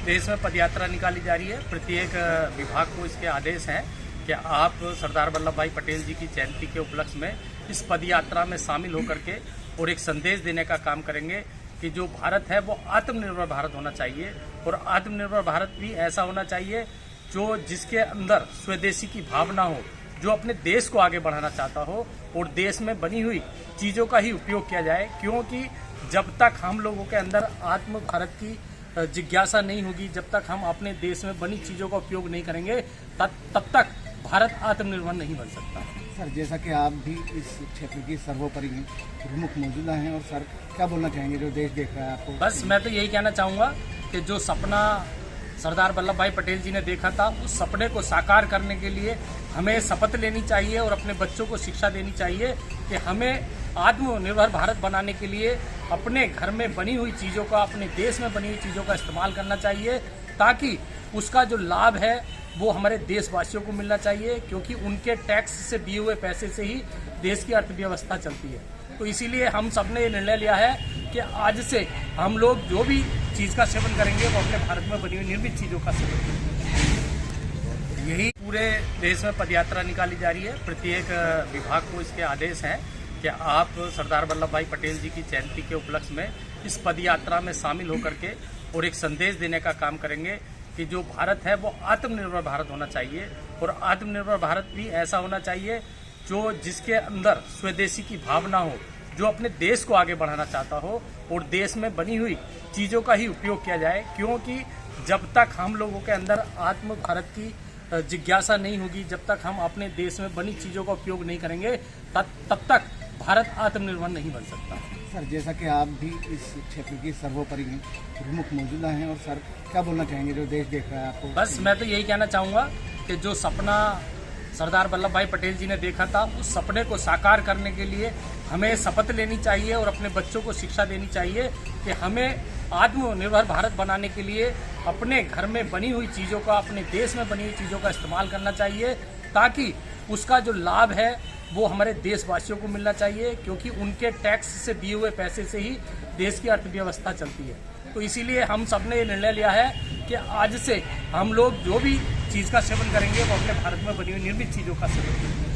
देश में पदयात्रा निकाली जा रही है। प्रत्येक विभाग को इसके आदेश हैं कि आप सरदार वल्लभ भाई पटेल जी की जयंती के उपलक्ष्य में इस पदयात्रा में शामिल होकर के और एक संदेश देने का काम करेंगे कि जो भारत है वो आत्मनिर्भर भारत होना चाहिए। और आत्मनिर्भर भारत भी ऐसा होना चाहिए जो जिसके अंदर स्वदेशी की भावना हो, जो अपने देश को आगे बढ़ाना चाहता हो और देश में बनी हुई चीज़ों का ही उपयोग किया जाए। क्योंकि जब तक हम लोगों के अंदर आत्म भारत की जिज्ञासा नहीं होगी, जब तक हम अपने देश में बनी चीज़ों का उपयोग नहीं करेंगे, तब तक भारत आत्मनिर्भर नहीं बन सकता। सर, जैसा कि आप भी इस क्षेत्र की सर्वोपरि प्रमुख मौजूदा हैं, और सर क्या बोलना चाहेंगे जो देश देख रहा है आपको? बस मैं तो यही कहना चाहूँगा कि जो सपना सरदार वल्लभ भाई पटेल जी ने देखा था, उस सपने को साकार करने के लिए हमें शपथ लेनी चाहिए और अपने बच्चों को शिक्षा देनी चाहिए कि हमें आत्मनिर्भर भारत बनाने के लिए अपने घर में बनी हुई चीज़ों का, अपने देश में बनी हुई चीज़ों का इस्तेमाल करना चाहिए, ताकि उसका जो लाभ है वो हमारे देशवासियों को मिलना चाहिए। क्योंकि उनके टैक्स से दिए हुए पैसे से ही देश की अर्थव्यवस्था चलती है। तो इसीलिए हम सब ने ये निर्णय लिया है कि आज से हम लोग जो भी चीज़ का सेवन करेंगे वो अपने भारत में बनी हुई निर्मित चीज़ों का सेवन करेंगे। यही पूरे देश में पदयात्रा निकाली जा रही है। प्रत्येक विभाग को इसके आदेश हैं कि आप सरदार वल्लभ भाई पटेल जी की जयंती के उपलक्ष्य में इस पदयात्रा में शामिल होकर के और एक संदेश देने का काम करेंगे कि जो भारत है वो आत्मनिर्भर भारत होना चाहिए। और आत्मनिर्भर भारत भी ऐसा होना चाहिए जो जिसके अंदर स्वदेशी की भावना हो, जो अपने देश को आगे बढ़ाना चाहता हो और देश में बनी हुई चीज़ों का ही उपयोग किया जाए। क्योंकि जब तक हम लोगों के अंदर आत्म भारत की जिज्ञासा नहीं होगी, जब तक हम अपने देश में बनी चीज़ों का उपयोग नहीं करेंगे, तब तक भारत आत्मनिर्भर नहीं बन सकता। सर, जैसा कि आप भी इस क्षेत्र की सर्वोपरि प्रमुख मौजूदा हैं, और सर क्या बोलना चाहेंगे जो देश देख रहा है आपको? बस मैं तो यही कहना चाहूँगा कि जो सपना सरदार वल्लभ भाई पटेल जी ने देखा था, उस सपने को साकार करने के लिए हमें शपथ लेनी चाहिए और अपने बच्चों को शिक्षा देनी चाहिए कि हमें आत्मनिर्भर भारत बनाने के लिए अपने घर में बनी हुई चीज़ों का, अपने देश में बनी हुई चीज़ों का इस्तेमाल करना चाहिए, ताकि उसका जो लाभ है वो हमारे देशवासियों को मिलना चाहिए। क्योंकि उनके टैक्स से दिए हुए पैसे से ही देश की अर्थव्यवस्था चलती है। तो इसीलिए हम सब ने ये निर्णय लिया है कि आज से हम लोग जो भी चीज़ का सेवन करेंगे वो अपने भारत में बनी हुई निर्मित चीज़ों का सेवन करेंगे।